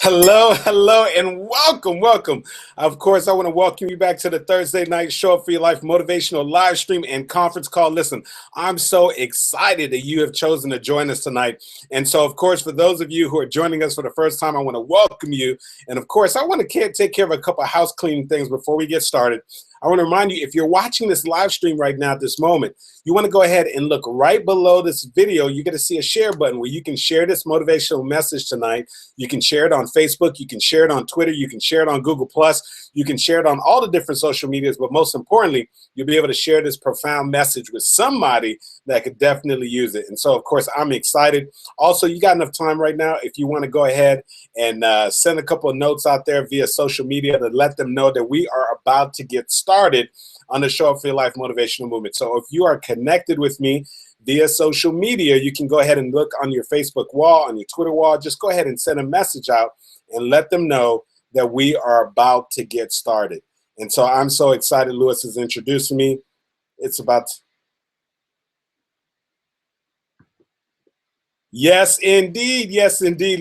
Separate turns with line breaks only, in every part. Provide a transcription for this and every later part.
Hello, hello, and welcome. Of course, I want to welcome you back to the Thursday night Show Up for Your Life motivational live stream and conference call. Listen, I'm so excited that you have chosen to join us tonight. And so, of course, for those of you who are joining us for the first time, I want to welcome you. And of course, I want to take care of a couple of house cleaning things before we get started. I want to remind you, if you're watching this live stream right now at this moment, you want to go ahead and look right below this video. You're going to see a share button where you can share this motivational message tonight. You can share it on Facebook. You can share it on Twitter. You can share it on Google+. You can share it on all the different social medias. But most importantly, you'll be able to share this profound message with somebody that could definitely use it. And so, of course, I'm excited. Also, you got enough time right now if you want to go ahead and send a couple of notes out there via social media to let them know that we are about to get started on the Show Up for Your Life motivational movement. So if you are connected with me via social media, you can go ahead and look on your Facebook wall, on your Twitter wall. Just go ahead and send a message out and let them know that we are about to get started. And so I'm so excited. Lewis is introducing me. It's about to Yes, indeed,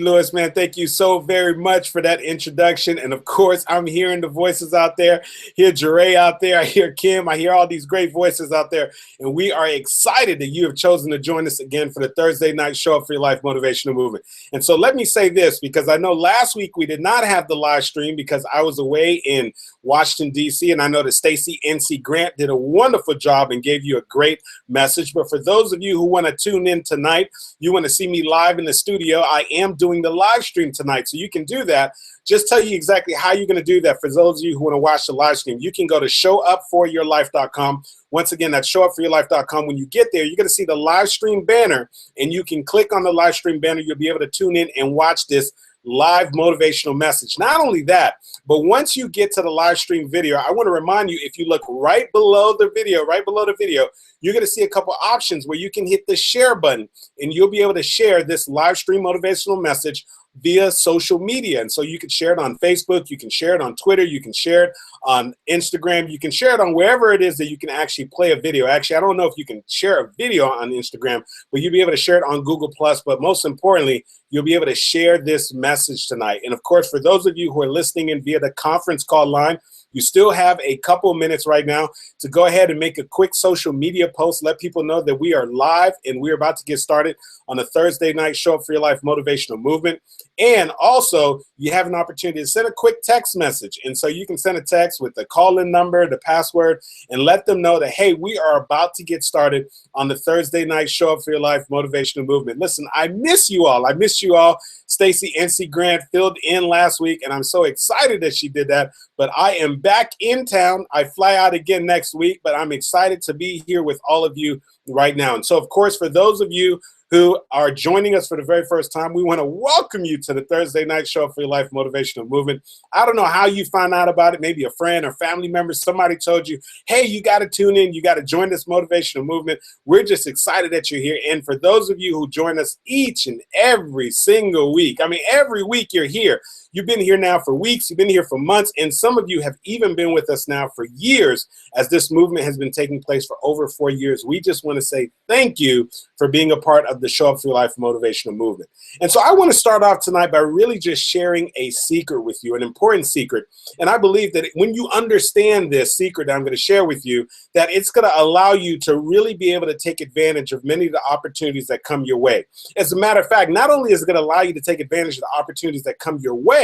Lewis, man. Thank you so very much for that introduction. And of course, I'm hearing the voices out there. I hear Jure out there. I hear Kim. I hear all these great voices out there. And we are excited that you have chosen to join us again for the Thursday night Show Up for Your Life motivational movement. And so let me say this, because I know last week we did not have the live stream because I was away in Washington, D.C. And I know that Stacy NC Grant did a wonderful job and gave you a great message. But for those of you who want to tune in tonight, you want to see me live in the studio, I am doing the live stream tonight, so you can do that. Just tell you exactly how you're going to do that. For those of you who want to watch the live stream, you can go to showupforyourlife.com. Once again, that's showupforyourlife.com. When you get there, you're going to see the live stream banner, and you can click on the live stream banner. You'll be able to tune in and watch this live motivational message. Not only that, but once you get to the live stream video, I want to remind you, if you look right below the video, you're going to see a couple options where you can hit the share button, and you'll be able to share this live stream motivational message via social media. And so you can share it on Facebook, you can share it on Twitter, you can share it on Instagram, you can share it on wherever it is that you can actually play a video. Actually, I don't know if you can share a video on Instagram, but you'll be able to share it on Google+. But most importantly, you'll be able to share this message tonight. And of course, for those of you who are listening in via the conference call line, you still have a couple minutes right now to go ahead and make a quick social media post. Let people know that we are live and we're about to get started on a Thursday night Show Up for Your Life motivational movement. And also, you have an opportunity to send a quick text message. And so you can send a text with the call-in number, the password, and let them know that, hey, we are about to get started on the Thursday night Show Up for Your Life motivational movement. Listen, I miss you all. Stacy NC Grant filled in last week, and I'm so excited that she did that. But I am back in town. I fly out again next week, but I'm excited to be here with all of you right now. And so, of course, for those of you who are joining us for the very first time, we want to welcome you to the Thursday night Show Up for Your Life motivational movement. I don't know how you found out about it. Maybe a friend or family member, somebody told you, hey, you got to tune in. You got to join this motivational movement. We're just excited that you're here. And for those of you who join us each and every single week, I mean, every week you're here. You've been here now for weeks, you've been here for months, and some of you have even been with us now for years, as this movement has been taking place for over 4 years. We just want to say thank you for being a part of the Show Up for Your Life motivational movement. And so I want to start off tonight by really just sharing a secret with you, an important secret. And I believe that when you understand this secret that I'm going to share with you, that it's going to allow you to really be able to take advantage of many of the opportunities that come your way. As a matter of fact, not only is it going to allow you to take advantage of the opportunities that come your way,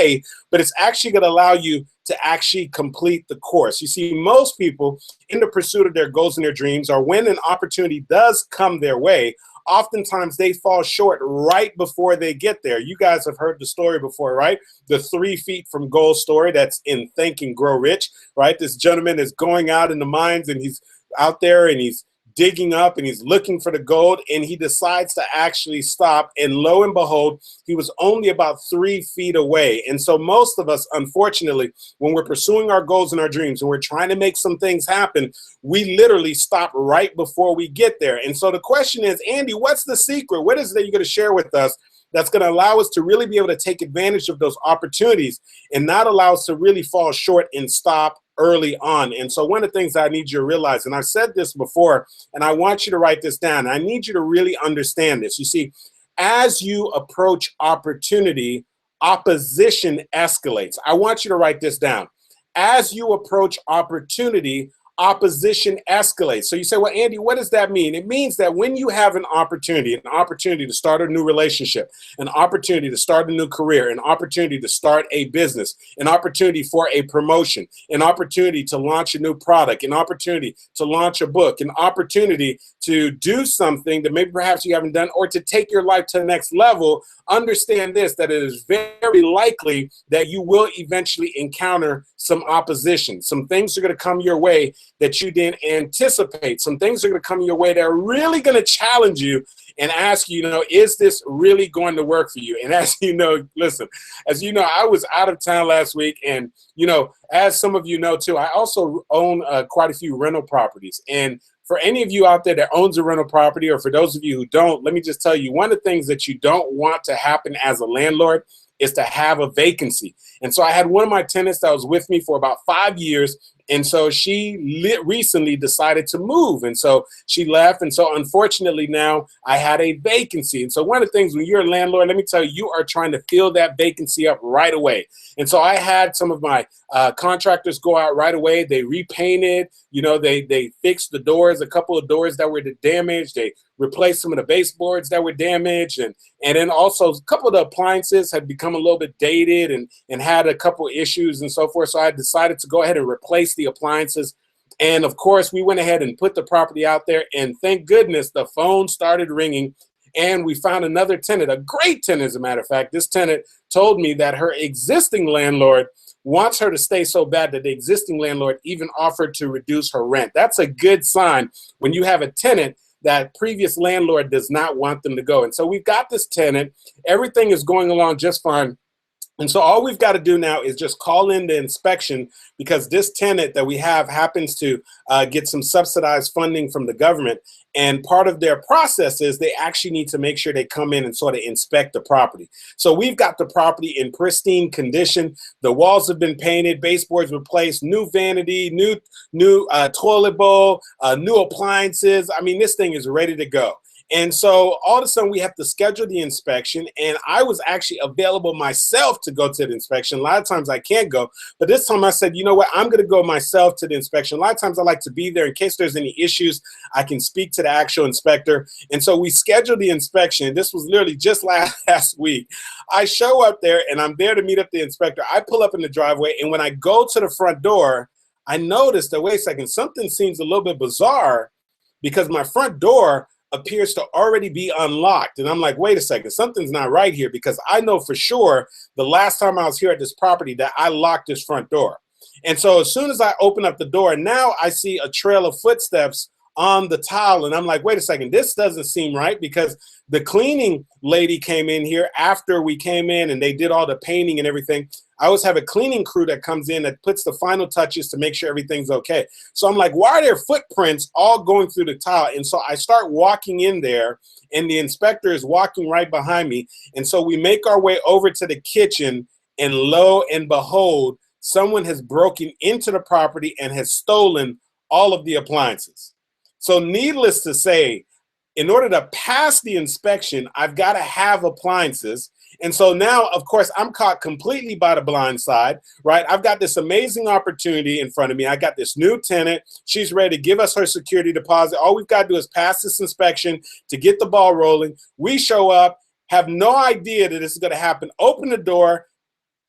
but it's actually going to allow you to actually complete the course. You see, most people in the pursuit of their goals and their dreams, or when an opportunity does come their way, oftentimes they fall short right before they get there. You guys have heard the story before, right? The 3 feet from goal story that's in Think and Grow Rich, right? This gentleman is going out in the mines, and he's out there and he's digging up and he's looking for the gold, and he decides to actually stop, and lo and behold, he was only about 3 feet away. And so most of us, unfortunately, when we're pursuing our goals and our dreams and we're trying to make some things happen, we literally stop right before we get there. And so the question is, Andy, what's the secret? What is it that you're going to share with us that's going to allow us to really be able to take advantage of those opportunities and not allow us to really fall short and stop early on? And so one of the things I need you to realize, and I've said this before, and I want you to write this down. I need you to really understand this. You see, as you approach opportunity, opposition escalates. I want you to write this down. As you approach opportunity, opposition escalates. So you say, well, Andy, what does that mean? It means that when you have an opportunity to start a new relationship, an opportunity to start a new career, an opportunity to start a business, an opportunity for a promotion, an opportunity to launch a new product, an opportunity to launch a book, an opportunity to do something that maybe perhaps you haven't done, or to take your life to the next level, understand this, that it is very likely that you will eventually encounter some opposition. Some things are going to come your way that you didn't anticipate. Some things are going to come your way that are really going to challenge you and ask you, is this really going to work for you? And as you know, listen, as you know, I was out of town last week, and as some of you know too, I also own quite a few rental properties. And for any of you out there that owns a rental property, or for those of you who don't, let me just tell you, one of the things that you don't want to happen as a landlord is to have a vacancy. And so I had one of my tenants that was with me for about 5 years. And so she recently decided to move. And so she left. And so unfortunately now I had a vacancy. And so one of the things when you're a landlord, let me tell you, you are trying to fill that vacancy up right away. And so I had some of my contractors go out right away. They repainted, they fixed the doors, a couple of doors that were damaged. They replaced some of the baseboards that were damaged. And then also a couple of the appliances had become a little bit dated and had a couple of issues and so forth. So I decided to go ahead and replace the appliances. And of course, we went ahead and put the property out there. And thank goodness the phone started ringing. And we found another tenant, a great tenant, as a matter of fact. This tenant told me that her existing landlord wants her to stay so bad that the existing landlord even offered to reduce her rent. That's a good sign when you have a tenant that previous landlord does not want them to go. And so we've got this tenant. Everything is going along just fine. And so all we've got to do now is just call in the inspection, because this tenant that we have happens to get some subsidized funding from the government. And part of their process is they actually need to make sure they come in and sort of inspect the property. So we've got the property in pristine condition. The walls have been painted, baseboards replaced, new vanity, new toilet bowl, new appliances. I mean, this thing is ready to go. And so all of a sudden we have to schedule the inspection, and I was actually available myself to go to the inspection. A lot of times I can't go, but this time I said, you know what, I'm going to go myself to the inspection. A lot of times I like to be there in case there's any issues. I can speak to the actual inspector. And so we scheduled the inspection. This was literally just last week. I show up there and I'm there to meet up the inspector. I pull up in the driveway, and when I go to the front door, I noticed that, wait a second, something seems a little bit bizarre, because my front door appears to already be unlocked. And I'm like, wait a second, something's not right here, because I know for sure the last time I was here at this property that I locked this front door. And so as soon as I open up the door, now I see a trail of footsteps on the tile. And I'm like, wait a second, this doesn't seem right, because the cleaning lady came in here after we came in and they did all the painting and everything. I always have a cleaning crew that comes in that puts the final touches to make sure everything's okay. So I'm like, why are there footprints all going through the tile? And so I start walking in there, and the inspector is walking right behind me. And so we make our way over to the kitchen, and lo and behold, someone has broken into the property and has stolen all of the appliances. So needless to say, in order to pass the inspection, I've got to have appliances. And so now, of course, I'm caught completely by the blind side, right? I've got this amazing opportunity in front of me. I got this new tenant. She's ready to give us her security deposit. All we've got to do is pass this inspection to get the ball rolling. We show up, have no idea that this is going to happen, open the door,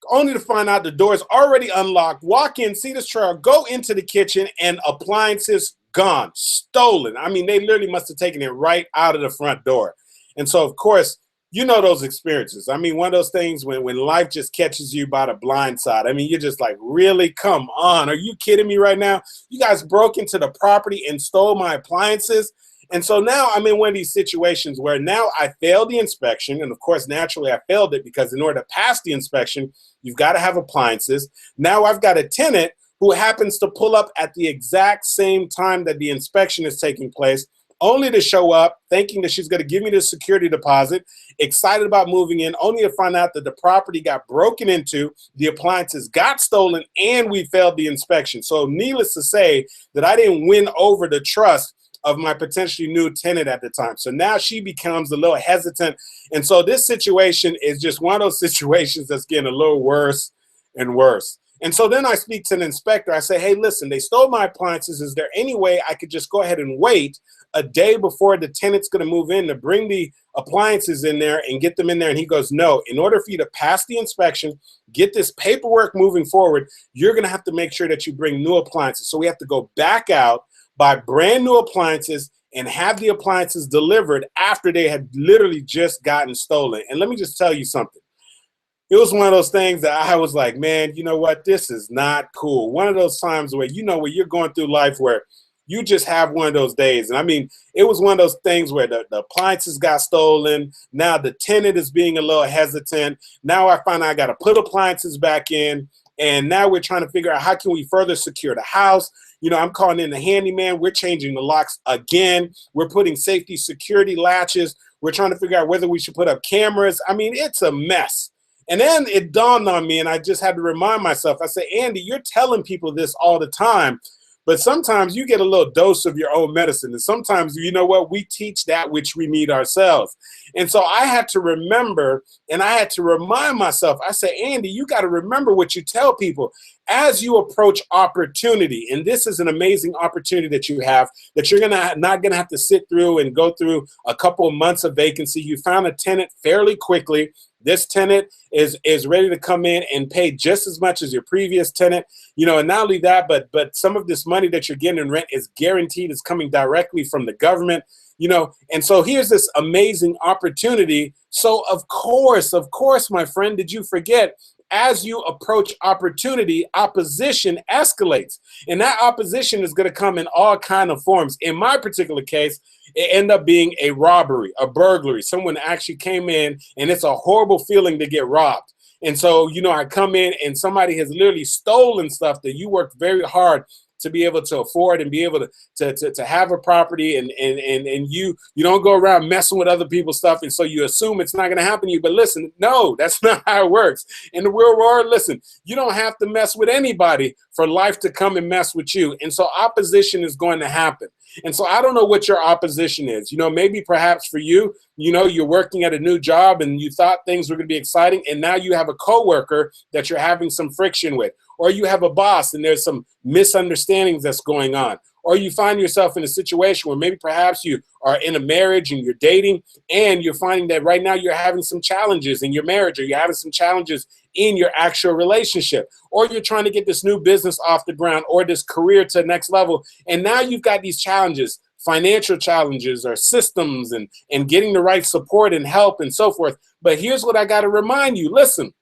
only to find out the door is already unlocked, walk in, see this trailer, go into the kitchen, and appliances gone, stolen. I mean, they literally must have taken it right out of the front door. And so, of course, you know those experiences. I mean, one of those things when life just catches you by the blind side. I mean, you're just like, really? Come on. Are you kidding me right now? You guys broke into the property and stole my appliances. And so now I'm in one of these situations where now I failed the inspection. And of course, naturally, I failed it because in order to pass the inspection, you've got to have appliances. Now I've got a tenant who happens to pull up at the exact same time that the inspection is taking place, only to show up thinking that she's going to give me the security deposit, excited about moving in, only to find out that the property got broken into, the appliances got stolen, and we failed the inspection. So needless to say that I didn't win over the trust of my potentially new tenant at the time. So now she becomes a little hesitant. And so this situation is just one of those situations that's getting a little worse and worse. And so then I speak to the inspector. I say, hey, listen, they stole my appliances. Is there any way I could just go ahead and wait a day before the tenant's going to move in to bring the appliances in there and get them in there? And he goes, no, in order for you to pass the inspection, get this paperwork moving forward, you're going to have to make sure that you bring new appliances. So we have to go back out, buy brand new appliances, and have the appliances delivered after they had literally just gotten stolen. And let me just tell you something. It was one of those things that I was like, man, you know what? This is not cool. One of those times where, where you're going through life where you just have one of those days. And I mean, it was one of those things where the appliances got stolen. Now the tenant is being a little hesitant. Now I find I got to put appliances back in. And now we're trying to figure out how can we further secure the house. I'm calling in the handyman. We're changing the locks again. We're putting safety security latches. We're trying to figure out whether we should put up cameras. I mean, it's a mess. And then it dawned on me, and I just had to remind myself. I said, Andy, you're telling people this all the time, but sometimes you get a little dose of your own medicine. And sometimes, you know what, we teach that which we need ourselves. And so I had to remember, and I had to remind myself. I said, Andy, you got to remember what you tell people as you approach opportunity. And this is an amazing opportunity that you have, that you're not going to have to sit through and go through a couple of months of vacancy. You found a tenant fairly quickly. This tenant is ready to come in and pay just as much as your previous tenant, and not only that, but some of this money that you're getting in rent is guaranteed. It's coming directly from the government, and so here's this amazing opportunity. So of course, my friend, did you forget? As you approach opportunity, opposition escalates. And that opposition is going to come in all kinds of forms. In my particular case, it ended up being a robbery, a burglary. Someone actually came in, and it's a horrible feeling to get robbed. And so, I come in and somebody has literally stolen stuff that you worked very hard to be able to afford and be able to have a property, and you don't go around messing with other people's stuff, and so you assume it's not going to happen to you. But listen, no, that's not how it works. In the real world, listen, you don't have to mess with anybody for life to come and mess with you. And so opposition is going to happen. And so I don't know what your opposition is. Maybe perhaps for you, you're working at a new job and you thought things were going to be exciting, and now you have a coworker that you're having some friction with. Or you have a boss and there's some misunderstandings that's going on. Or you find yourself in a situation where maybe perhaps you are in a marriage and you're dating, and you're finding that right now you're having some challenges in your marriage, or you're having some challenges in your actual relationship. Or you're trying to get this new business off the ground, or this career to the next level. And now you've got these challenges, financial challenges, or systems, and getting the right support and help and so forth. But here's what I got to remind you. Listen.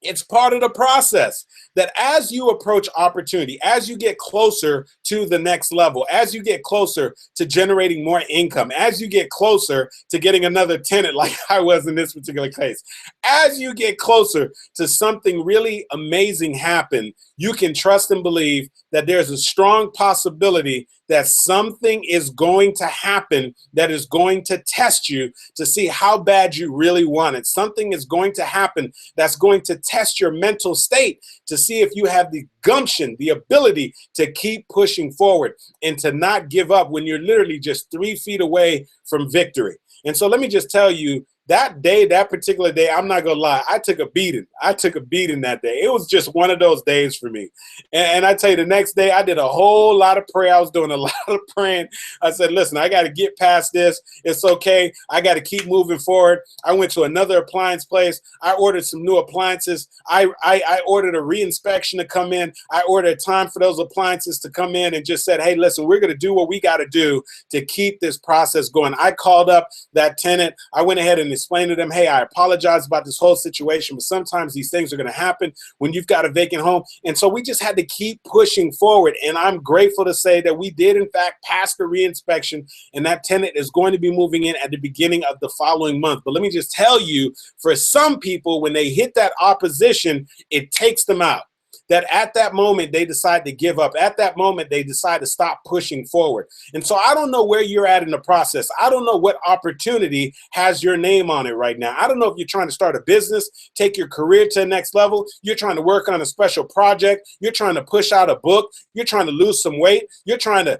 It's part of the process that as you approach opportunity, as you get closer to the next level, as you get closer to generating more income, as you get closer to getting another tenant like I was in this particular case, as you get closer to something really amazing happen, you can trust and believe that there's a strong possibility that something is going to happen that is going to test you to see how bad you really want it. Something is going to happen that's going to test your mental state to see if you have the gumption, the ability to keep pushing forward and to not give up when you're literally just 3 feet away from victory. And so let me just tell you, that day, that particular day, I'm not going to lie, I took a beating. I took a beating that day. It was just one of those days for me. And I tell you, the next day, I did a whole lot of prayer. I was doing a lot of praying. I said, listen, I got to get past this. It's okay. I got to keep moving forward. I went to another appliance place. I ordered some new appliances. I ordered a re-inspection to come in. I ordered a time for those appliances to come in and just said, hey, listen, we're going to do what we got to do to keep this process going. I called up that tenant. I went ahead and explain to them, hey, I apologize about this whole situation, but sometimes these things are going to happen when you've got a vacant home. And so we just had to keep pushing forward. And I'm grateful to say that we did, in fact, pass the re-inspection, and that tenant is going to be moving in at the beginning of the following month. But let me just tell you, for some people, when they hit that opposition, it takes them out. that at that moment they decide to give up. At that moment, they decide to stop pushing forward. And so I don't know where you're at in the process. I don't know what opportunity has your name on it right now. I don't know if you're trying to start a business, take your career to the next level. You're trying to work on a special project. You're trying to push out a book. You're trying to lose some weight. You're trying to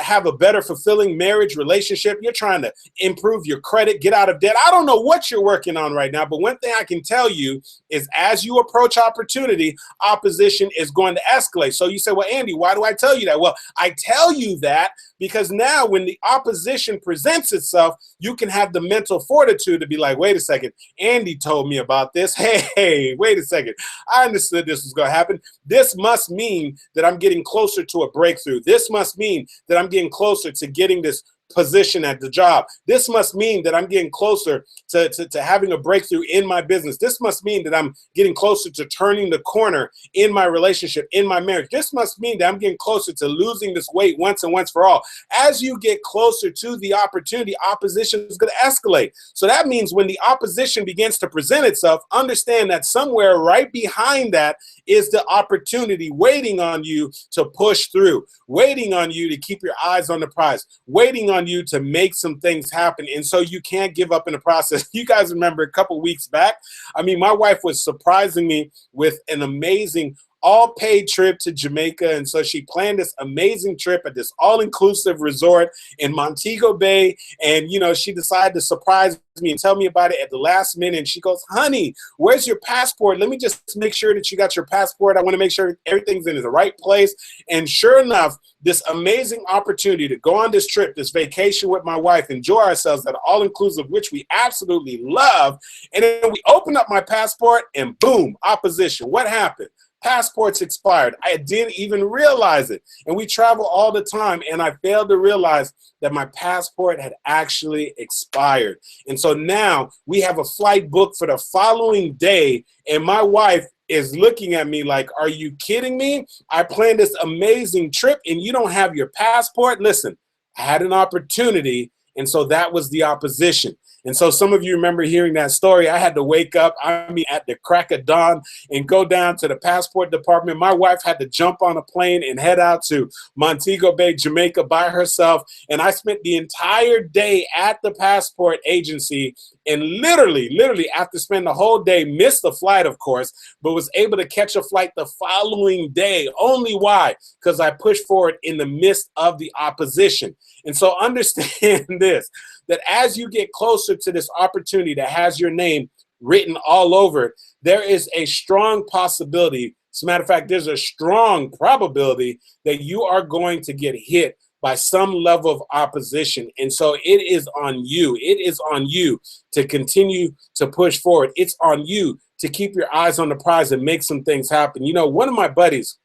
have a better fulfilling marriage relationship. You're trying to improve your credit, get out of debt. I don't know what you're working on right now, but one thing I can tell you is as you approach opportunity, opposition is going to escalate. So you say, well, Andy, why do I tell you that? Well, I tell you that because now when the opposition presents itself, you can have the mental fortitude to be like, wait a second, Andy told me about this. Hey, wait a second. I understood this was going to happen. This must mean that I'm getting closer to a breakthrough. This must mean that I'm getting closer to getting this position at the job. This must mean that I'm getting closer to having a breakthrough in my business. This must mean that I'm getting closer to turning the corner in my relationship, in my marriage. This must mean that I'm getting closer to losing this weight once and once for all. As you get closer to the opportunity, opposition is going to escalate. So that means when the opposition begins to present itself, understand that somewhere right behind that is the opportunity waiting on you to push through, waiting on you to keep your eyes on the prize, waiting on you to make some things happen. And so you can't give up in the process. You guys remember a couple weeks back, I mean, my wife was surprising me with an amazing all-paid trip to Jamaica. And so she planned this amazing trip at this all-inclusive resort in Montego Bay. And, you know, she decided to surprise me and tell me about it at the last minute. And she goes, honey, where's your passport? Let me just make sure that you got your passport. I want to make sure everything's in the right place. And sure enough, this amazing opportunity to go on this trip, this vacation with my wife, enjoy ourselves at all-inclusive, which we absolutely love. And then we open up my passport and boom, opposition. What happened? Passports expired. I didn't even realize it. And we travel all the time, and I failed to realize that my passport had actually expired. And so now we have a flight booked for the following day, and my wife is looking at me like, are you kidding me? I planned this amazing trip, and you don't have your passport? Listen, I had an opportunity, and so that was the opposition. And so some of you remember hearing that story. I had to wake up, at the crack of dawn and go down to the passport department. My wife had to jump on a plane and head out to Montego Bay, Jamaica by herself. And I spent the entire day at the passport agency and literally after spending the whole day, missed the flight, of course, but was able to catch a flight the following day. Only why? Because I pushed forward in the midst of the opposition. And so understand this, that as you get closer to this opportunity that has your name written all over it, there is a strong possibility. As a matter of fact, there's a strong probability that you are going to get hit by some level of opposition. And so it is on you. It is on you to continue to push forward. It's on you to keep your eyes on the prize and make some things happen. You know, one of my buddies,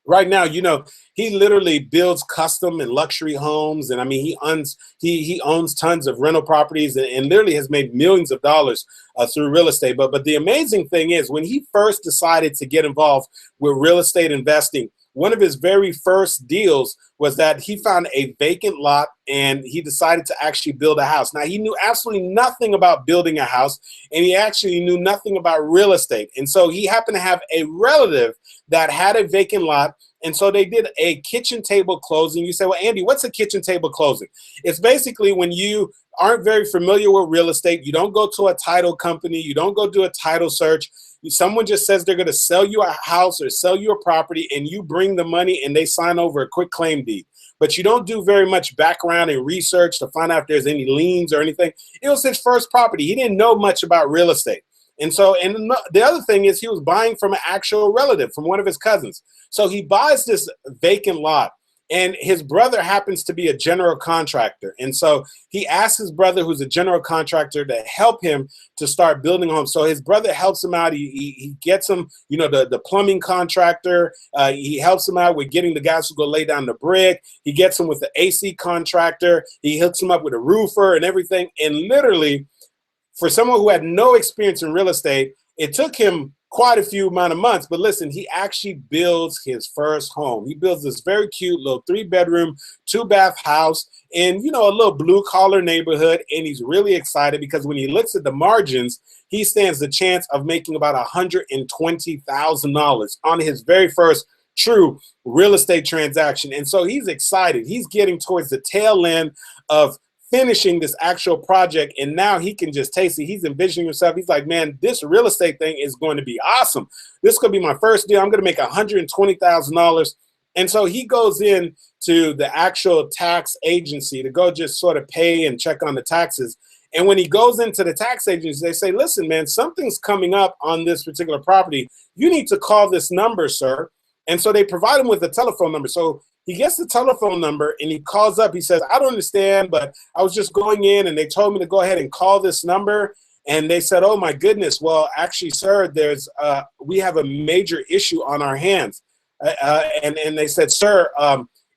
right now, you know, he literally builds custom and luxury homes. And I mean, he owns tons of rental properties and literally has made millions of dollars through real estate. But the amazing thing is when he first decided to get involved with real estate investing, one of his very first deals was that he found a vacant lot and he decided to actually build a house. Now, he knew absolutely nothing about building a house, and he actually knew nothing about real estate. And so he happened to have a relative that had a vacant lot. And so they did a kitchen table closing. You say, well, Andy, what's a kitchen table closing? It's basically when you aren't very familiar with real estate, you don't go to a title company, you don't go do a title search. Someone just says they're going to sell you a house or sell you a property, and you bring the money and they sign over a quick claim deed. But you don't do very much background and research to find out if there's any liens or anything. It was his first property. He didn't know much about real estate. And so, and the other thing is he was buying from an actual relative, from one of his cousins. So he buys this vacant lot, and his brother happens to be a general contractor. And so he asks his brother, who's a general contractor, to help him to start building a home. So his brother helps him out. He gets him, you know, the plumbing contractor. He helps him out with getting the guys who go lay down the brick. He gets him with the AC contractor. He hooks him up with a roofer and everything. And literally, for someone who had no experience in real estate, it took him quite a few amount of months. But listen, he actually builds his first home. He builds this very cute little 3-bedroom, 2-bath house in, you know, a little blue collar neighborhood. And he's really excited because when he looks at the margins, he stands the chance of making about $120,000 on his very first true real estate transaction. And so he's excited. He's getting towards the tail end of finishing this actual project, and now he can just taste it. He's envisioning himself. He's like, man, this real estate thing is going to be awesome. This could be my first deal. I'm going to make $120,000. And so he goes in to the actual tax agency to go just sort of pay and check on the taxes. And when he goes into the tax agency, they say, listen, man, something's coming up on this particular property. You need to call this number, sir. And so they provide him with a telephone number. So he gets the telephone number and he calls up. He says, I don't understand, but I was just going in and they told me to go ahead and call this number. And they said, oh my goodness. Well, actually, sir, we have a major issue on our hands. And they said, sir,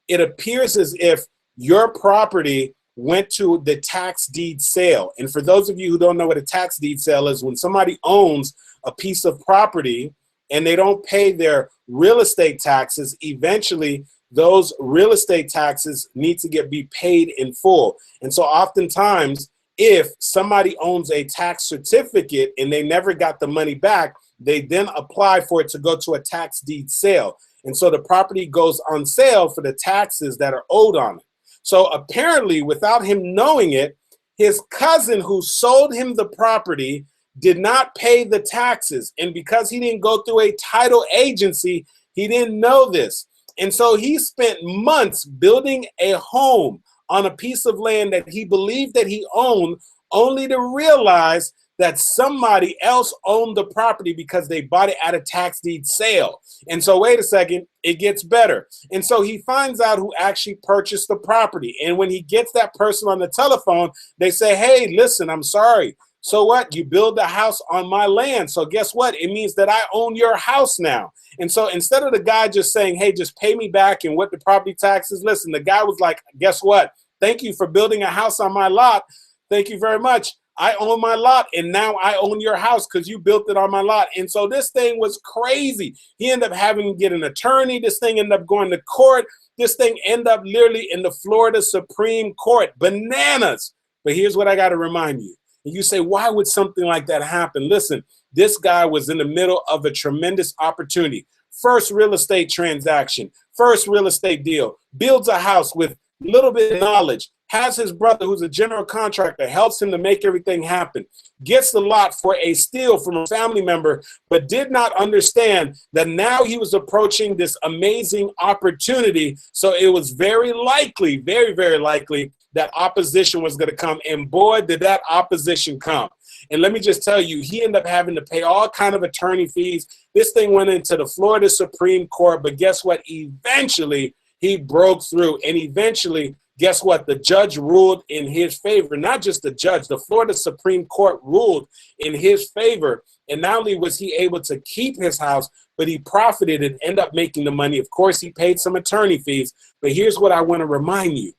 it appears as if your property went to the tax deed sale. And for those of you who don't know what a tax deed sale is, when somebody owns a piece of property and they don't pay their real estate taxes, eventually those real estate taxes need to be paid in full. And so oftentimes, if somebody owns a tax certificate and they never got the money back, they then apply for it to go to a tax deed sale. And so the property goes on sale for the taxes that are owed on it. So apparently, without him knowing it, his cousin who sold him the property did not pay the taxes. And because he didn't go through a title agency, he didn't know this. And so he spent months building a home on a piece of land that he believed that he owned, only to realize that somebody else owned the property because they bought it at a tax deed sale. And so wait a second, it gets better. And so he finds out who actually purchased the property. And when he gets that person on the telephone, they say, hey, listen, I'm sorry. So what? You build a house on my land. So guess what? It means that I own your house now. And so instead of the guy just saying, hey, just pay me back and what the property tax is, listen, the guy was like, guess what? Thank you for building a house on my lot. Thank you very much. I own my lot and now I own your house because you built it on my lot. And so this thing was crazy. He ended up having to get an attorney. This thing ended up going to court. This thing ended up literally in the Florida Supreme Court. Bananas. But here's what I got to remind you. And you say, why would something like that happen? Listen, this guy was in the middle of a tremendous opportunity. First real estate transaction, first real estate deal, builds a house with little bit of knowledge, has his brother who's a general contractor, helps him to make everything happen, gets the lot for a steal from a family member, but did not understand that now he was approaching this amazing opportunity. So it was very likely, very, very likely that opposition was going to come. And boy, did that opposition come. And let me just tell you, he ended up having to pay all kind of attorney fees. This thing went into the Florida Supreme Court, but guess what? Eventually, he broke through. And eventually, guess what? The judge ruled in his favor. Not just the judge, the Florida Supreme Court ruled in his favor. And not only was he able to keep his house, but he profited and ended up making the money. Of course, he paid some attorney fees. But here's what I want to remind you.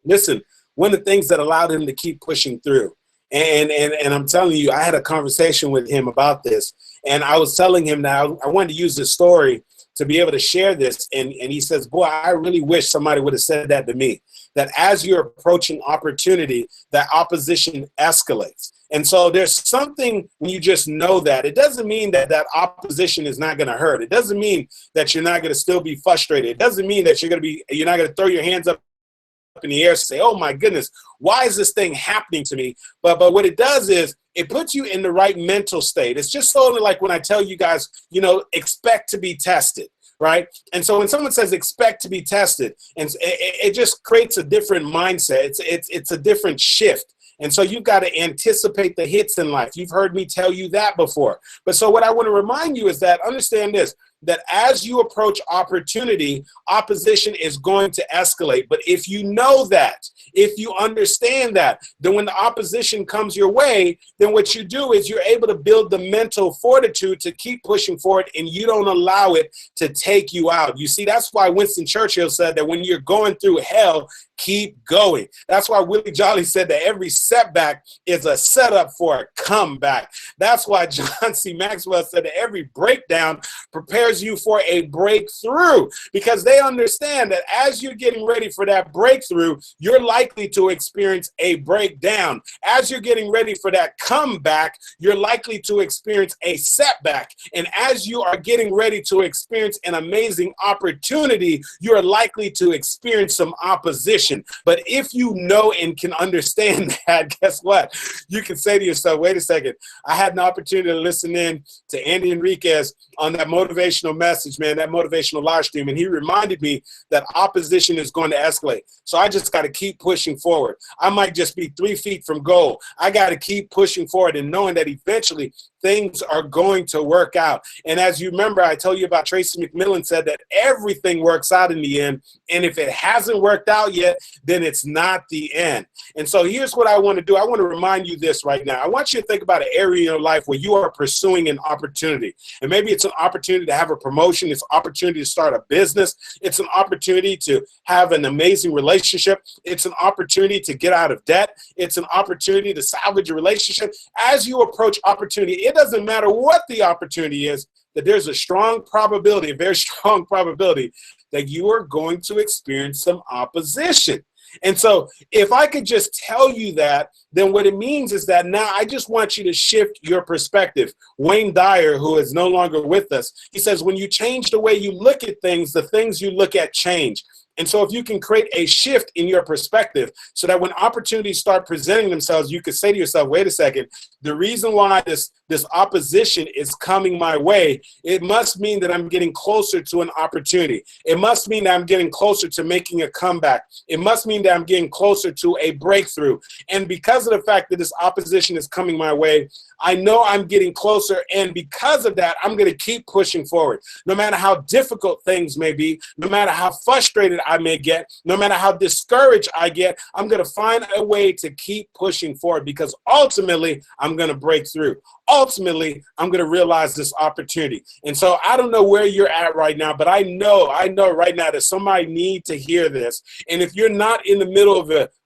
Listen, one of the things that allowed him to keep pushing through, and I'm telling you, I had a conversation with him about this, and I was telling him that I wanted to use this story to be able to share this, and he says, boy, I really wish somebody would have said that to me, that as you're approaching opportunity, that opposition escalates. And so there's something when you just know that. It doesn't mean that that opposition is not going to hurt. It doesn't mean that you're not going to still be frustrated. It doesn't mean that you're not going to throw your hands up in the air and say, oh my goodness, why is this thing happening to me? But what it does is it puts you in the right mental state. It's just sort of like when I tell you guys, expect to be tested, right? And so when someone says expect to be tested, and it just creates a different mindset. It's a different shift. And so you've got to anticipate the hits in life. You've heard me tell you that before. But so what I want to remind you is that understand this. that as you approach opportunity, opposition is going to escalate. But if you know that, if you understand that, then when the opposition comes your way, then what you do is you're able to build the mental fortitude to keep pushing forward, and you don't allow it to take you out. You see, that's why Winston Churchill said that when you're going through hell, keep going. That's why Willie Jolly said that every setback is a setup for a comeback. That's why John C. Maxwell said that every breakdown prepares you for a breakthrough, because they understand that as you're getting ready for that breakthrough, you're likely to experience a breakdown. As you're getting ready for that comeback, you're likely to experience a setback. And as you are getting ready to experience an amazing opportunity, you're likely to experience some opposition. But if you know and can understand that, guess what? You can say to yourself, wait a second, I had an opportunity to listen in to Andy Henriquez on that motivational message, man, that motivational live stream. And he reminded me that opposition is going to escalate. So I just got to keep pushing forward. I might just be 3 feet from goal. I got to keep pushing forward and knowing that eventually things are going to work out. And as you remember, I told you about Tracy McMillan said that everything works out in the end. And if it hasn't worked out yet, then it's not the end. And so here's what I want to do. I want to remind you this right now. I want you to think about an area in your life where you are pursuing an opportunity. And maybe it's an opportunity to have a promotion. It's an opportunity to start a business. It's an opportunity to have an amazing relationship. It's an opportunity to get out of debt. It's an opportunity to salvage a relationship. As you approach opportunity, it doesn't matter what the opportunity is, that there's a strong probability, a very strong probability that you are going to experience some opposition. And so if I could just tell you that, then what it means is that now I just want you to shift your perspective. Wayne Dyer, who is no longer with us, he says, when you change the way you look at things, the things you look at change. And so if you can create a shift in your perspective so that when opportunities start presenting themselves, you can say to yourself, wait a second, the reason why this opposition is coming my way, it must mean that I'm getting closer to an opportunity. It must mean that I'm getting closer to making a comeback. It must mean that I'm getting closer to a breakthrough. And because of the fact that this opposition is coming my way, I know I'm getting closer, and because of that, I'm going to keep pushing forward. No matter how difficult things may be, no matter how frustrated I may get, no matter how discouraged I get, I'm going to find a way to keep pushing forward, because ultimately, I'm going to break through. Ultimately, I'm going to realize this opportunity. And so I don't know where you're at right now, but I know right now that somebody needs to hear this. And if you're not in the middle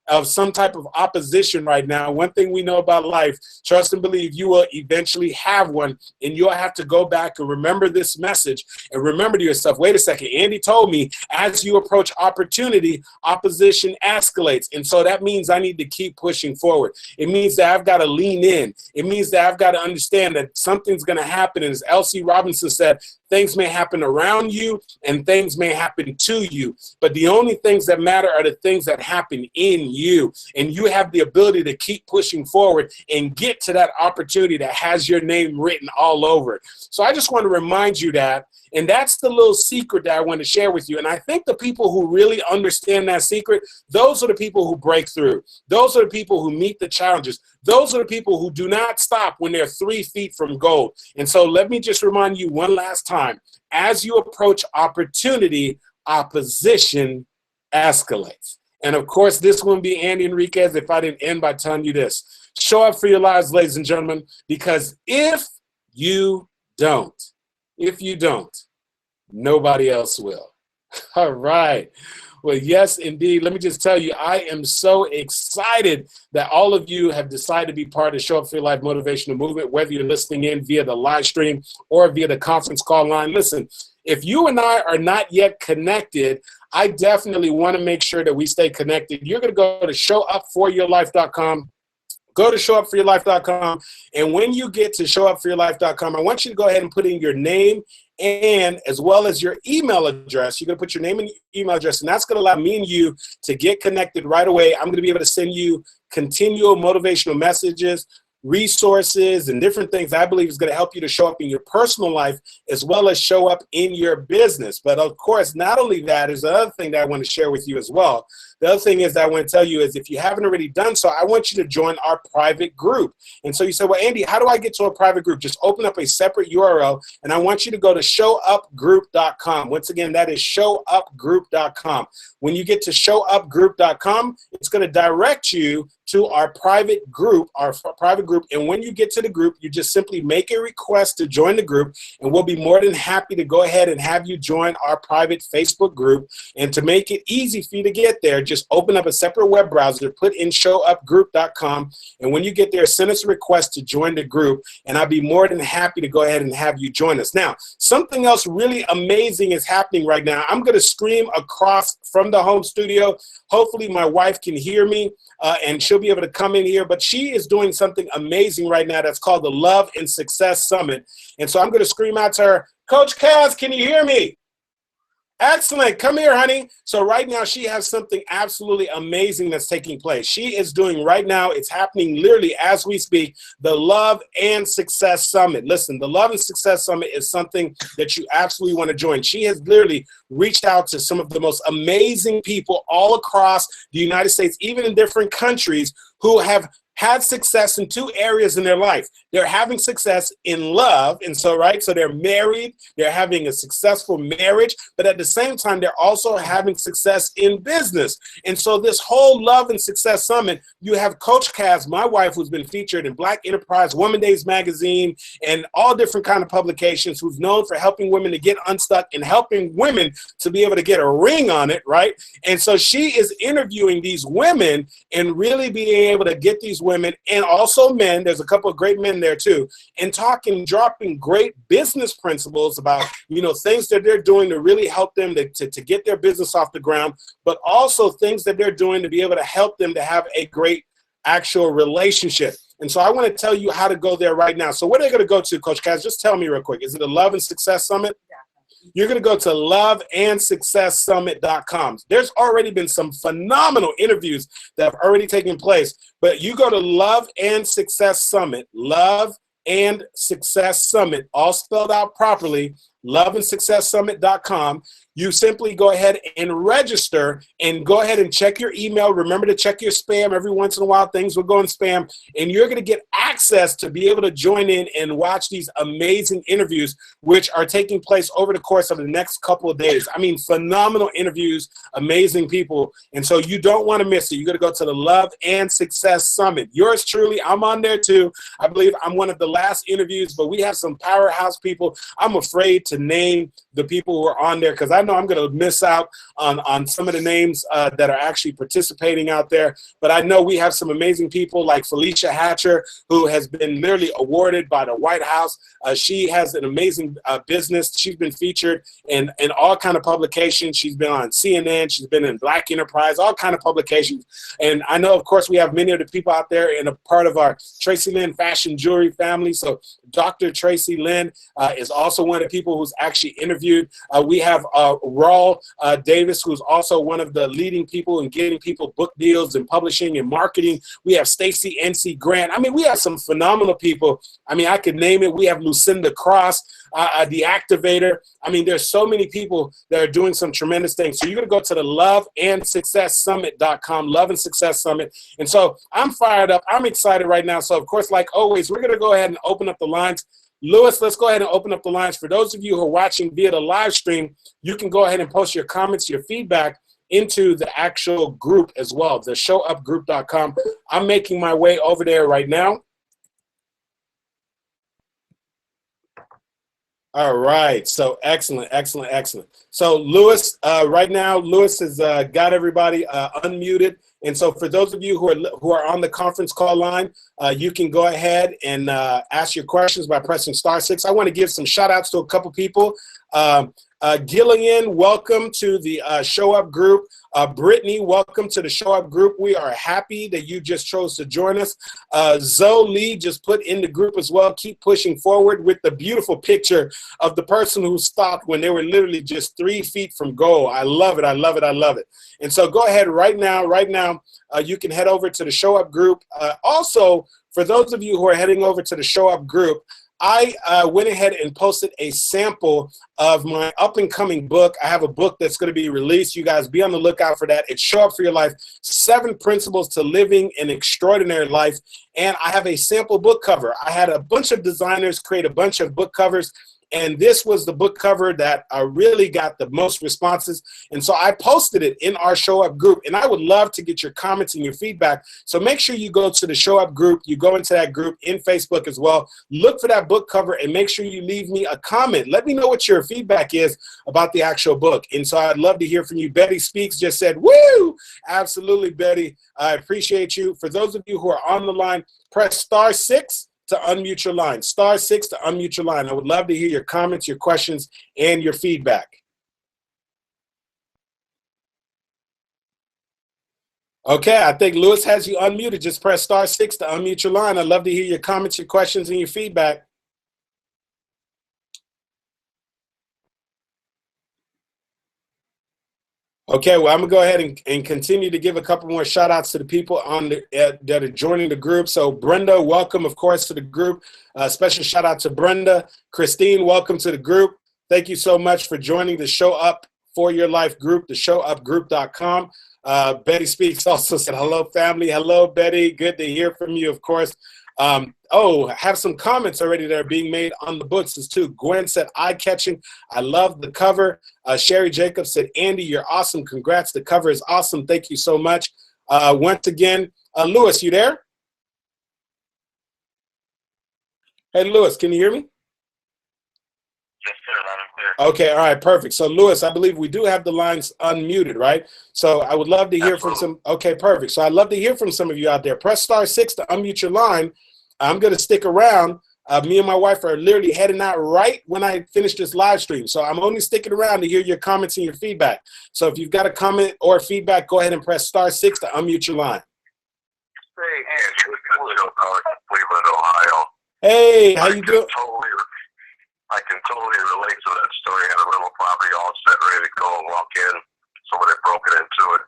of some type of opposition right now, one thing we know about life, trust and believe, you will eventually have one, and you'll have to go back and remember this message and remember to yourself, wait a second, Andy told me as you approach opportunity, opposition escalates. And so that means I need to keep pushing forward. It means that I've got to lean in. It means that I've got to understand that something's going to happen. And as L.C. Robinson said, things may happen around you and things may happen to you, but the only things that matter are the things that happen in you. And you have the ability to keep pushing forward and get to that opportunity that has your name written all over it. So I just want to remind you that. And that's the little secret that I want to share with you. And I think the people who really understand that secret, those are the people who break through. Those are the people who meet the challenges. Those are the people who do not stop when they're 3 feet from gold. And so let me just remind you one last time. As you approach opportunity, opposition escalates. And of course, this wouldn't be Andy Henriquez if I didn't end by telling you this. Show up for your lives, ladies and gentlemen, because if you don't, nobody else will. All right. Well, yes, indeed. Let me just tell you, I am so excited that all of you have decided to be part of Show Up for Your Life Motivational Movement, whether you're listening in via the live stream or via the conference call line. Listen, if you and I are not yet connected, I definitely want to make sure that we stay connected. You're going to go to showupforyourlife.com. Go to showupforyourlife.com. And when you get to showupforyourlife.com, I want you to go ahead and put in your name and as well as your email address. You're going to put your name and email address, and that's going to allow me and you to get connected right away. I'm going to be able to send you continual motivational messages, resources, and different things I believe is going to help you to show up in your personal life as well as show up in your business. But of course, not only that, there's another thing that I want to share with you as well, the other thing is that I want to tell you is if you haven't already done so, I want you to join our private group. And so you say, well, Andy, how do I get to a private group? Just open up a separate URL, and I want you to go to showupgroup.com. Once again, that is showupgroup.com. When you get to showupgroup.com, it's going to direct you to our private group, and when you get to the group, you just simply make a request to join the group, and we'll be more than happy to go ahead and have you join our private Facebook group. And to make it easy for you to get there, just open up a separate web browser, put in showupgroup.com, and when you get there, send us a request to join the group, and I'll be more than happy to go ahead and have you join us. Now, something else really amazing is happening right now. I'm going to scream across from the home studio. Hopefully my wife can hear me, and she'll be able to come in here, but she is doing something amazing right now that's called the Love and Success Summit. And so I'm going to scream out to her, Coach Kaz, can you hear me? Excellent. Come here, honey. So right now she has something absolutely amazing that's taking place. She is doing right now, it's happening literally as we speak, the Love and Success Summit. Listen, the Love and Success Summit is something that you absolutely want to join. She has literally reached out to some of the most amazing people all across the United States, even in different countries, who have had success in two areas in their life. They're having success in love, and so they're married, they're having a successful marriage, but at the same time, they're also having success in business. And so this whole Love and Success Summit, you have Coach Kaz, my wife, who's been featured in Black Enterprise, Woman Days Magazine, and all different kind of publications, who's known for helping women to get unstuck and helping women to be able to get a ring on it, right? And so she is interviewing these women and really being able to get these women, and also men, there's a couple of great men there too, and dropping great business principles about, things that they're doing to really help them to get their business off the ground, but also things that they're doing to be able to help them to have a great actual relationship. And so I want to tell you how to go there right now. So where are they going to go to, Coach Kaz? Just tell me real quick. Is it a Love and Success Summit? Yeah. You're going to go to loveandsuccesssummit.com. There's already been some phenomenal interviews that have already taken place, but you go to Love and Success Summit, Love and Success Summit, all spelled out properly, loveandsuccesssummit.com. You simply go ahead and register and go ahead and check your email. Remember to check your spam. Every once in a while, things will go in spam, and you're going to get access to be able to join in and watch these amazing interviews, which are taking place over the course of the next couple of days. I mean, phenomenal interviews, amazing people. And so you don't want to miss it. You're going to go to the Love and Success Summit. Yours truly, I'm on there too. I believe I'm one of the last interviews, but we have some powerhouse people. I'm afraid to name the people who are on there because I know I'm going to miss out on some of the names that are actually participating out there. But I know we have some amazing people like Felicia Hatcher, who has been literally awarded by the White House. She has an amazing business. She's been featured in all kind of publications. She's been on CNN. She's been in Black Enterprise, all kind of publications. And I know, of course, we have many of the people out there in a part of our Tracy Lynn Fashion Jewelry family. So Dr. Tracy Lynn is also one of the people who's actually interviewed. We have Raul Davis, who's also one of the leading people in getting people book deals and publishing and marketing. We have Stacey NC Grant. I mean, we have some phenomenal people. I mean, I could name it. We have Lucinda Cross, the activator. I mean, there's so many people that are doing some tremendous things. So you're going to go to the loveandsuccesssummit.com, Love and Success Summit. And so I'm fired up. I'm excited right now. So, of course, like always, we're going to go ahead and open up the lines. Lewis, let's go ahead and open up the lines. For those of you who are watching via the live stream, you can go ahead and post your comments, your feedback into the actual group as well, the showupgroup.com. I'm making my way over there right now. All right, so excellent. So Lewis, right now, Lewis has got everybody unmuted. And so for those of you who are on the conference call line, you can go ahead and ask your questions by pressing *6. I want to give some shout outs to a couple people. Gillian, welcome to the Show Up group. Brittany, welcome to the Show Up group. We are happy that you just chose to join us. Zoe Lee just put in the group as well. Keep pushing forward with the beautiful picture of the person who stopped when they were literally just 3 feet from goal. I love it. And so go ahead right now, you can head over to the Show Up group. Also, for those of you who are heading over to the Show Up group, I went ahead and posted a sample of my up-and-coming book. I have a book that's going to be released. You guys be on the lookout for that. It's Show Up for Your Life, 7 Principles to Living an Extraordinary Life. And I have a sample book cover. I had a bunch of designers create a bunch of book covers, and this was the book cover that really got the most responses. And so I posted it in our Show Up group, and I would love to get your comments and your feedback. So make sure you go to the Show Up group. You go into that group in Facebook as well. Look for that book cover and make sure you leave me a comment. Let me know what your feedback is about the actual book. And so I'd love to hear from you. Betty Speaks just said, woo! Absolutely, Betty. I appreciate you. For those of you who are on the line, press *6 to unmute your line. *6 to unmute your line. I would love to hear your comments, your questions, and your feedback. Okay, I think Lewis has you unmuted. Just press *6 to unmute your line. I'd love to hear your comments, your questions, and your feedback. Okay, well, I'm going to go ahead and continue to give a couple more shout outs to the people on that are joining the group. So Brenda, welcome, of course, to the group. Special shout out to Brenda. Christine, welcome to the group. Thank you so much for joining the Show Up for Your Life group, the showupgroup.com. Betty Speaks also said, hello, family. Hello, Betty. Good to hear from you, of course. Have some comments already that are being made on the books as too. Gwen said, eye-catching. I love the cover. Sherry Jacobs said, Andy, you're awesome. Congrats. The cover is awesome. Thank you so much. Once again, Lewis, you there? Hey, Lewis, can you hear me?
Yes, sir. Loud and clear.
Okay, all right, perfect. So, Lewis, I believe we do have the lines unmuted, right? So I would love to hear from some. Okay, perfect. So I'd love to hear from some of you out there. Press *6 to unmute your line. I'm going to stick around. Me and my wife are literally heading out right when I finish this live stream. So I'm only sticking around to hear your comments and your feedback. So if you've got a comment or feedback, go ahead and press *6 to unmute your line.
Hey, Andrew, Cleveland, Ohio.
Hey, how you doing?
I can totally relate to that story. I had a rental property all set, ready to go, and walk in. Someone had broken into it.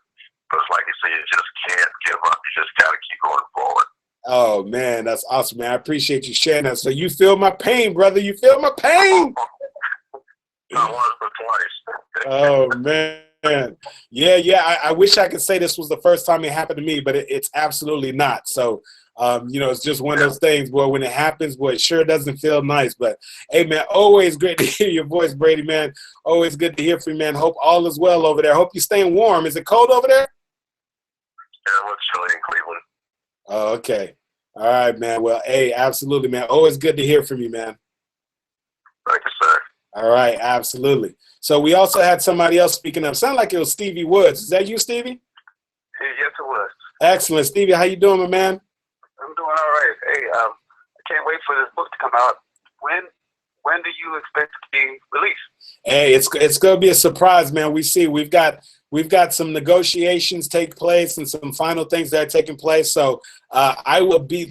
But it's like you say, you just can't give up. You just got to keep going forward.
Oh, man, that's awesome, man. I appreciate you sharing that. So you feel my pain, brother. You feel my pain.
Not once, but twice.
Oh, man. Yeah. I wish I could say this was the first time it happened to me, but it's absolutely not. So, it's just one of those things, boy, when it happens, boy, it sure doesn't feel nice. But, hey, man, always great to hear your voice, Brady, man. Always good to hear from you, man. Hope all is well over there. Hope you're staying warm. Is it cold over there?
Yeah, it looks chilly in Cleveland.
Oh, okay. All right, man. Well, hey, absolutely, man. Always good to hear from you, man.
Thank you, sir.
All right, absolutely. So we also had somebody else speaking up. Sounded like it was Stevie Woods. Is that you, Stevie?
Yes, it was.
Excellent. Stevie, how you doing, my man?
I'm doing all right. Hey, I can't wait for this book to come out. When do you expect it to be released?
Hey, it's going to be a surprise, man. We've got some negotiations take place and some final things that are taking place. So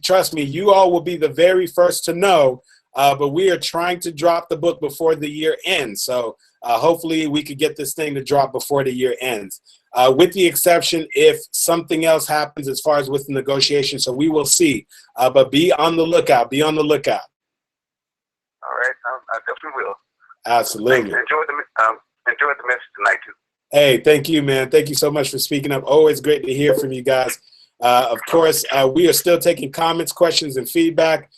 trust me, you all will be the very first to know. But we are trying to drop the book before the year ends. So hopefully we could get this thing to drop before the year ends. With the exception if something else happens as far as with the negotiation. So we will see. But be on the lookout. Be on the lookout.
All right. I definitely will.
Absolutely.
Enjoy the message tonight, too.
Hey, thank you, man. Thank you so much for speaking up. Always great to hear from you guys. Of course, we are still taking comments, questions, and feedback.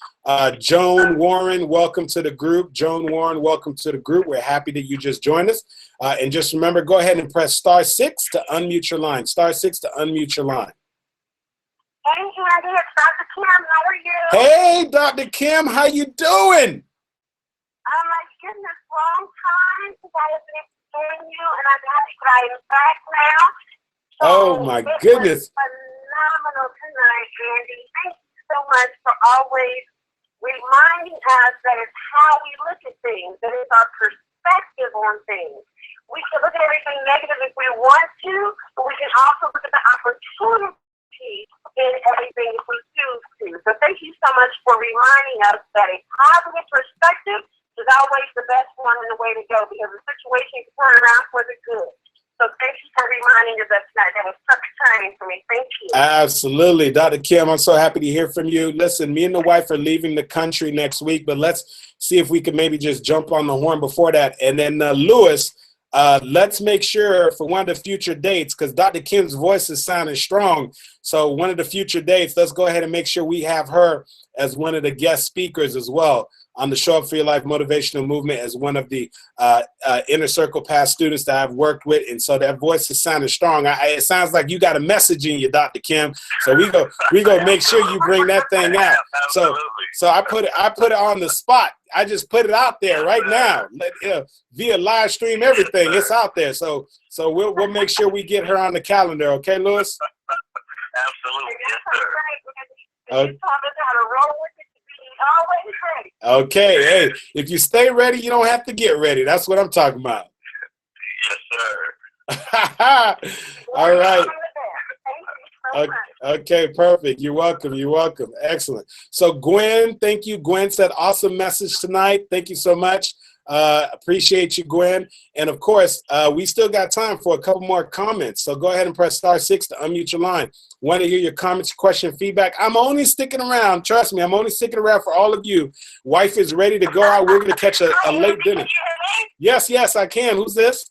Joan Warren, welcome to the group. Joan Warren, welcome to the group. We're happy that you just joined us. And just remember, go ahead and press *6 to unmute your line. *6 to unmute your line.
Hey, Andy, it's Dr. Kim. How are you?
Hey, Dr. Kim, how you doing?
My goodness, long time since I have been hearing you, and I'm happy that I am back now. So
Oh, my goodness.
It was phenomenal tonight, Andy. Thank you so much for always reminding us that it's how we look at things, that it's our perspective on things. We can look at everything negative if we want to, but we can also look at the opportunity in everything if we choose to. So thank you so much for reminding us that a positive perspective is always the best one and the way to go, because the situation can turn around for the good. So thank you for reminding us tonight. That was perfect timing for me. Thank you.
Absolutely. Dr. Kim, I'm so happy to hear from you. Listen, me and the wife are leaving the country next week, but let's see if we can maybe just jump on the horn before that. And then Lewis, let's make sure for one of the future dates, because Dr. Kim's voice is sounding strong. So one of the future dates, let's go ahead and make sure we have her as one of the guest speakers as well on the Show Up for Your Life Motivational Movement as one of the Inner Circle past students that I've worked with. And so that voice is sounding strong. It sounds like you got a message in you, Dr. Kim. So we go make sure you bring that thing out. So I put it on the spot. I just put it out there right now. Via live stream, everything. It's out there. So we'll make sure we get her on the calendar. Okay, Lewis?
Absolutely. Yes, sir.
You taught us how to roll with it. Always ready.
Okay, hey, if you stay ready, you don't have to get ready. That's what I'm talking about.
Yes, sir.
All right. Okay, perfect. You're welcome. You're welcome. Excellent. So Gwen, thank you. Gwen said awesome message tonight. Thank you so much. Appreciate you, Gwen. And of course, we still got time for a couple more comments. So go ahead and press *6 to unmute your line. Want to hear your comments, question, feedback. I'm only sticking around. Trust me, I'm only sticking around for all of you. Wife is ready to go out. We're going to catch a late dinner. Yes, I can. Who's this?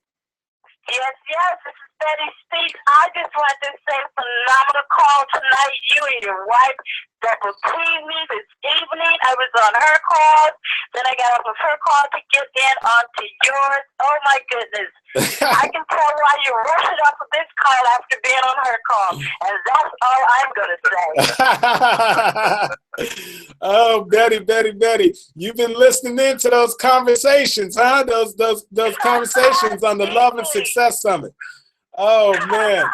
Yes. This is Betty speaks. I just want to say phenomenal call tonight. You and your wife double teamed me this evening. I was on her call. Then I got off of her call to get in onto yours. Oh, my goodness. I can tell why you're rushing off of this call after being on her call. And that's all I'm going to say.
Oh, Betty. You've been listening into those conversations, huh? Those conversations on the Love and Success Summit. Oh, man.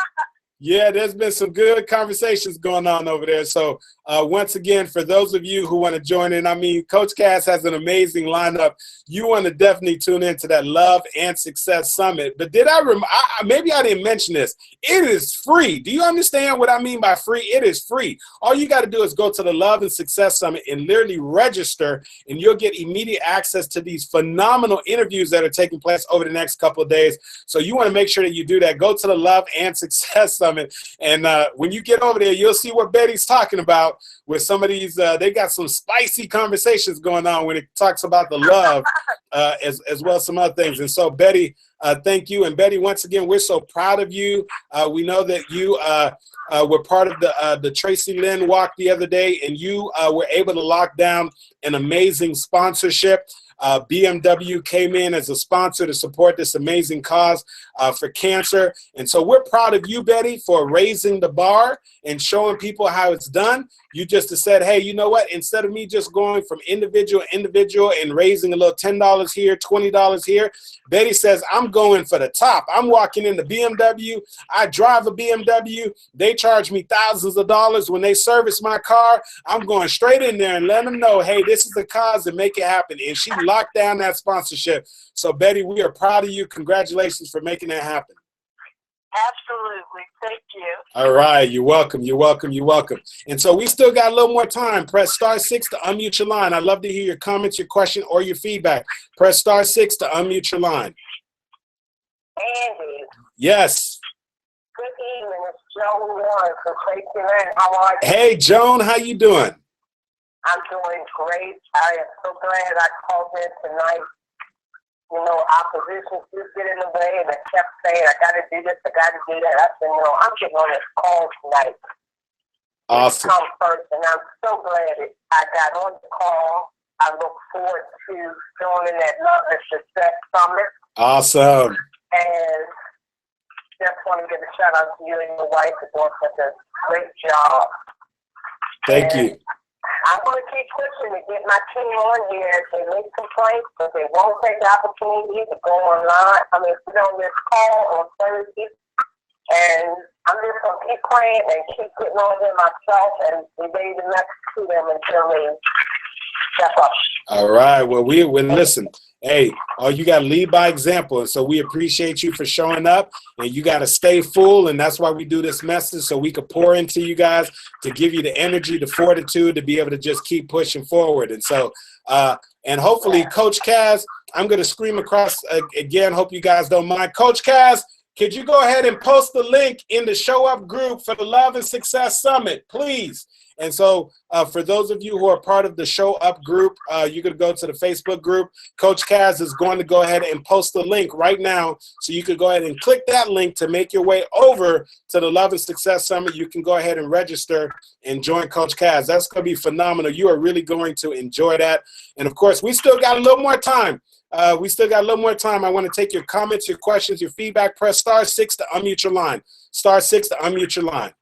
Yeah, there's been some good conversations going on over there. So once again, for those of you who want to join in, I mean, Coach Cass has an amazing lineup. You want to definitely tune into that Love and Success Summit. But maybe I didn't mention this. It is free. Do you understand what I mean by free? It is free. All you got to do is go to the Love and Success Summit and literally register, and you'll get immediate access to these phenomenal interviews that are taking place over the next couple of days. So you want to make sure that you do that. Go to the Love and Success Summit. And when you get over there, you'll see what Betty's talking about with some of these. They got some spicy conversations going on when it talks about the love as well as some other things. And so, Betty, thank you. And Betty, once again, we're so proud of you. We know that you were part of the Tracy Lynn walk the other day, and you were able to lock down an amazing sponsorship. BMW came in as a sponsor to support this amazing cause for cancer. And so we're proud of you, Betty, for raising the bar and showing people how it's done. You just said, hey, you know what? Instead of me just going from individual and raising a little $10 here, $20 here, Betty says, I'm going for the top. I'm walking in the BMW. I drive a BMW. They charge me thousands of dollars when they service my car. I'm going straight in there and let them know, hey, this is the cause and make it happen. And she locked down that sponsorship. So, Betty, we are proud of you. Congratulations for making that happen.
Absolutely. Thank you.
All right. You're welcome. You're welcome. You're welcome. And so we still got a little more time. Press *6 to unmute your line. I'd love to hear your comments, your question, or your feedback. Press *6 to unmute your line.
Andy.
Yes.
Good evening. It's Joan Warren from Tracy Lynn. How are you?
Hey, Joan. How you doing?
I'm doing great. I am so glad I called in tonight. You know, opposition just get in the way, and I kept saying, I got to do this, I got to do that. I said, no, I'm getting on this call tonight.
Awesome.
Come first, and I'm so glad I got on the call. I look forward to joining that Love and Success Summit.
Awesome.
And just want to give a shout out to you and your wife for doing such a great job.
Thank you.
I'm going to keep pushing to get my team on here. They make complaints, but they won't take the opportunity to go online. I mean, sit on this call on Thursday. And I'm just going to keep praying and keep getting on there myself and be ready to next to them until they step up.
All right. Well, listen. Hey, you got to lead by example. And so we appreciate you for showing up, and you got to stay full. And that's why we do this message, so we could pour into you guys to give you the energy, the fortitude to be able to just keep pushing forward. And so, and hopefully Coach Kaz, I'm going to scream across again. Hope you guys don't mind. Coach Kaz, could you go ahead and post the link in the Show Up group for the Love and Success Summit, please? And so for those of you who are part of the Show Up group, you can go to the Facebook group. Coach Kaz is going to go ahead and post the link right now. So you can go ahead and click that link to make your way over to the Love and Success Summit. You can go ahead and register and join Coach Kaz. That's going to be phenomenal. You are really going to enjoy that. And, of course, we still got a little more time. I want to take your comments, your questions, your feedback. Press *6 to unmute your line. *6 to unmute your line.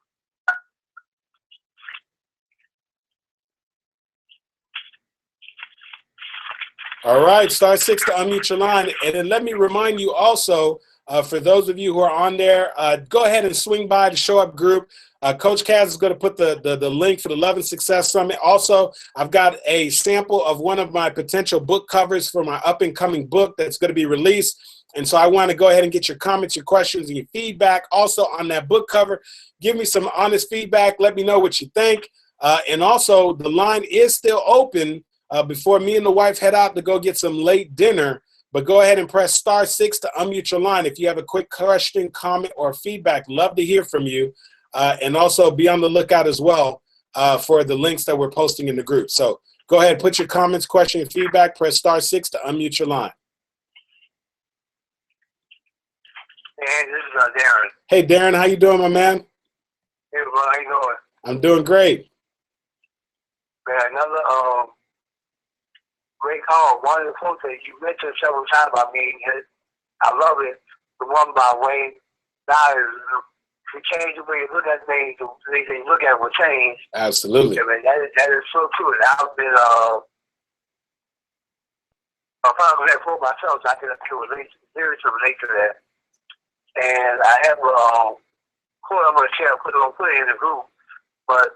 All right, *6 to unmute your line. And then let me remind you also, for those of you who are on there, go ahead and swing by the Show Up group. Coach Kaz is going to put the link for the Love and Success Summit. Also, I've got a sample of one of my potential book covers for my up-and-coming book that's going to be released. And so I want to go ahead and get your comments, your questions, and your feedback also on that book cover. Give me some honest feedback. Let me know what you think. And also, the line is still open before me and the wife head out to go get some late dinner. But go ahead and press *6 to unmute your line if you have a quick question, comment, or feedback. Love to hear from you. And also be on the lookout as well for the links that we're posting in the group. So go ahead, put your comments, question, and feedback. Press *6 to unmute your line.
Hey, this is Darren.
Hey, Darren, how you doing, my man?
Hey, bro, how you doing?
I'm doing great.
Man, another great call. One of the quotes that you mentioned several times about me, I love it. The one by Wayne Dyer. If you change the way you look at things, the things that you look at will change.
Absolutely.
Yeah, man, that is so true. And I've been following that quote myself, so I can relate to that. And I have a quote I'm going to share, put it in the group. But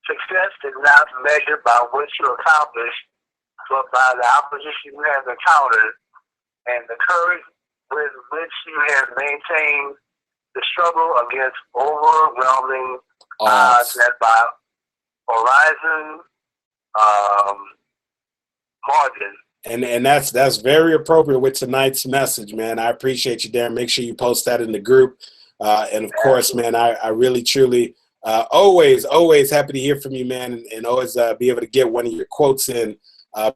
success is not measured by what you accomplish, but by the opposition you have encountered and the courage with which you have maintained the struggle against overwhelming odds that by horizon margin.
And that's very appropriate with tonight's message, man. I appreciate you, Darren. Make sure you post that in the group. And of course, man, I really, truly, always happy to hear from you, man, and always be able to get one of your quotes in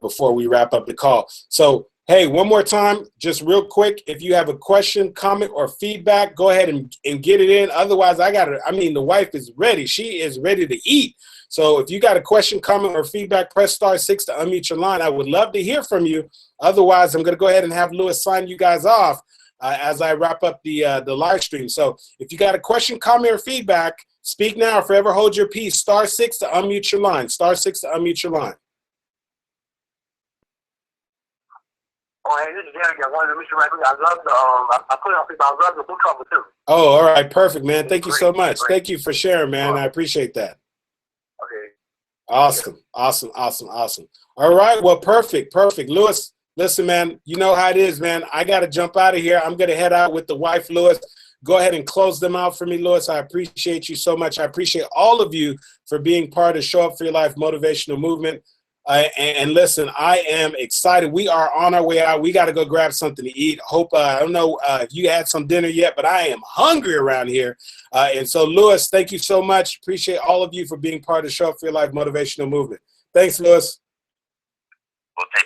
before we wrap up the call. So, hey, one more time, just real quick, if you have a question, comment, or feedback, go ahead and get it in. Otherwise, the wife is ready. She is ready to eat. So if you got a question, comment, or feedback, press *6 to unmute your line. I would love to hear from you. Otherwise, I'm going to go ahead and have Lewis sign you guys off as I wrap up the live stream. So if you got a question, comment, or feedback, speak now or forever hold your peace. *6 to unmute your line. *6 to unmute your line.
Oh, hey, this is Jerry. I wanted to mention right quick. I love I put it on people. I love the book cover too.
Oh, all right, perfect, man. Thank you so much.
Great.
Thank you for sharing, man. I appreciate that.
Okay.
Awesome. All right, well, perfect. Lewis, listen, man, you know how it is, man. I got to jump out of here. I'm going to head out with the wife, Lewis. Go ahead and close them out for me, Lewis. I appreciate you so much. I appreciate all of you for being part of Show Up for Your Life motivational movement. And listen, I am excited. We are on our way out. We got to go grab something to eat. Hope, I don't know if you had some dinner yet, but I am hungry around here. And so, Lewis, thank you so much. Appreciate all of you for being part of Show Up for Your Life motivational movement. Thanks, Lewis.
Okay.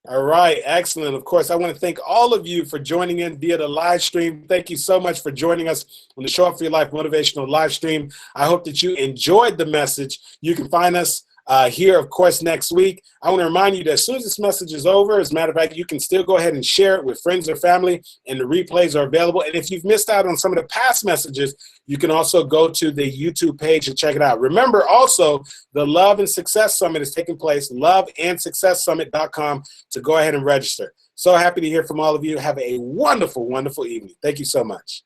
All right, excellent. Of course, I want to thank all of you for joining in via the live stream. Thank you so much for joining us on the Show Up for Your Life motivational live stream. I hope that you enjoyed the message. You can find us here, of course, next week. I want to remind you that as soon as this message is over, as a matter of fact, you can still go ahead and share it with friends or family, and the replays are available. And if you've missed out on some of the past messages, you can also go to the YouTube page and check it out. Remember, also, the Love and Success Summit is taking place, loveandsuccesssummit.com, to go ahead and register. So happy to hear from all of you. Have a wonderful, wonderful evening. Thank you so much.